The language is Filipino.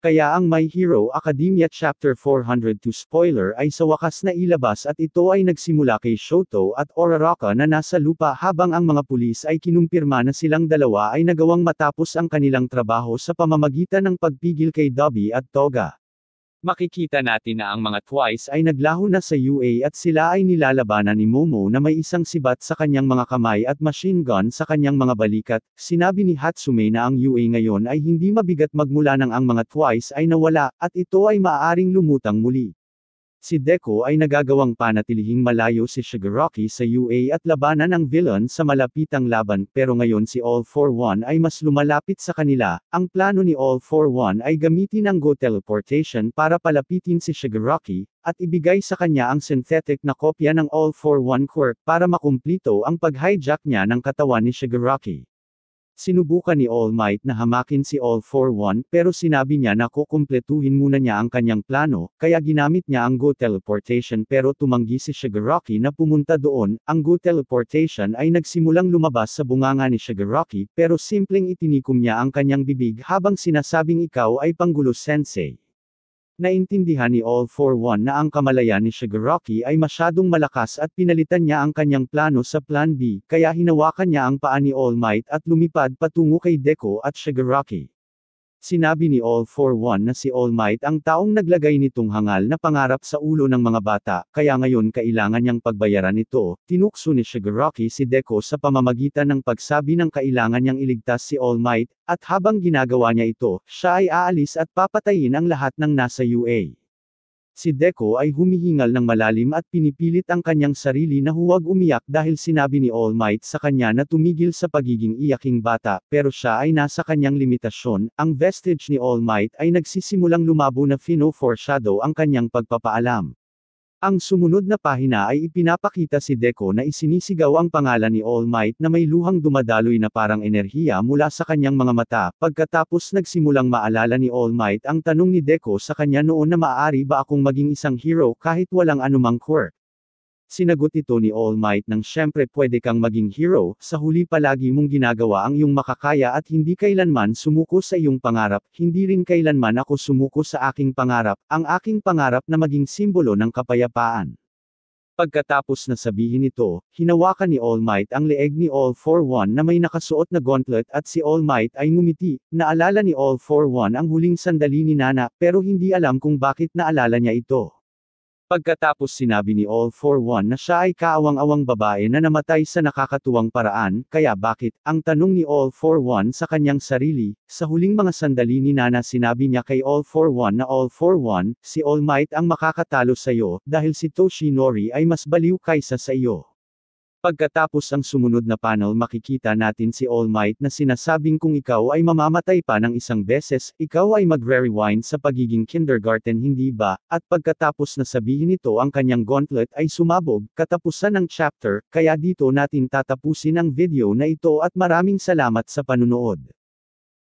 Kaya ang My Hero Academia Chapter 402 spoiler ay sa wakas na ilabas at ito ay nagsimula kay Shoto at Uraraka na nasa lupa habang ang mga pulis ay kinumpirma na silang dalawa ay nagawang matapos ang kanilang trabaho sa pamamagitan ng pagpigil kay Dobby at Toga. Makikita natin na ang mga Twice ay naglaho na sa UA at sila ay nilalabanan ni Momo na may isang sibat sa kanyang mga kamay at machine gun sa kanyang mga balikat. Sinabi ni Hatsume na ang UA ngayon ay hindi mabigat magmula nang ang mga Twice ay nawala, at ito ay maaaring lumutang muli. Si Deku ay nagagawang panatilihing malayo si Shigaraki sa UA at labanan ang villain sa malapitang laban, pero ngayon si All For One ay mas lumalapit sa kanila. Ang plano ni All For One ay gamitin ang Go Teleportation para palapitin si Shigaraki, at ibigay sa kanya ang synthetic na kopya ng All For One quirk para makumplito ang pag-hijack niya ng katawan ni Shigaraki. Sinubukan ni All Might na hamakin si All For One pero sinabi niya na kukumpletuhin muna niya ang kanyang plano, kaya ginamit niya ang Go Teleportation pero tumanggi si Shigaraki na pumunta doon. Ang Go Teleportation ay nagsimulang lumabas sa bunganga ni Shigaraki pero simpleng itinikom niya ang kanyang bibig habang sinasabing ikaw ay panggulo sensei. Naintindihan ni All For One na ang kamalayan ni Shigaraki ay masyadong malakas at pinalitan niya ang kanyang plano sa Plan B, kaya hinawakan niya ang paa ni All Might at lumipad patungo kay Deku at Shigaraki. Sinabi ni All For One na si All Might ang taong naglagay nitong hangal na pangarap sa ulo ng mga bata, kaya ngayon kailangan niyang pagbayaran ito. Tinukso ni Shigaraki si Deku sa pamamagitan ng pagsabi ng kailangan niyang iligtas si All Might, at habang ginagawa niya ito, siya ay aalis at papatayin ang lahat ng nasa UA. Si Deku ay humihingal ng malalim at pinipilit ang kanyang sarili na huwag umiyak dahil sinabi ni All Might sa kanya na tumigil sa pagiging iyaking bata, pero siya ay nasa kanyang limitasyon. Ang vestige ni All Might ay nagsisimulang lumabo na fino-foreshadow ang kanyang pagpapaalam. Ang sumunod na pahina ay ipinapakita si Deku na isinisigaw ang pangalan ni All Might na may luhang dumadaloy na parang enerhiya mula sa kanyang mga mata. Pagkatapos nagsimulang maalala ni All Might ang tanong ni Deku sa kanya noon na maaari ba akong maging isang hero kahit walang anumang quirk. Sinagot ito ni All Might nang syempre pwede kang maging hero, sa huli palagi mong ginagawa ang iyong makakaya at hindi kailanman sumuko sa iyong pangarap, hindi rin kailanman ako sumuko sa aking pangarap, ang aking pangarap na maging simbolo ng kapayapaan. Pagkatapos na sabihin ito, hinawakan ni All Might ang leeg ni All For One na may nakasuot na gauntlet at si All Might ay ngumiti. Naalala ni All For One ang huling sandali ni Nana, pero hindi alam kung bakit naalala niya ito. Pagkatapos sinabi ni All For One na siya ay kaawang-awang babae na namatay sa nakakatuwang paraan, kaya bakit? Ang tanong ni All For One sa kanyang sarili. Sa huling mga sandali ni Nana sinabi niya kay All For One na All For One, si All Might ang makakatalo sa iyo, dahil si Toshinori ay mas baliw kaysa sa iyo. Pagkatapos ang sumunod na panel makikita natin si All Might na sinasabing kung ikaw ay mamamatay pa ng isang beses, ikaw ay magre-rewind sa pagiging kindergarten hindi ba? At pagkatapos na sabihin ito ang kanyang gauntlet ay sumabog, katapusan ng chapter, kaya dito natin tatapusin ang video na ito at maraming salamat sa panunood.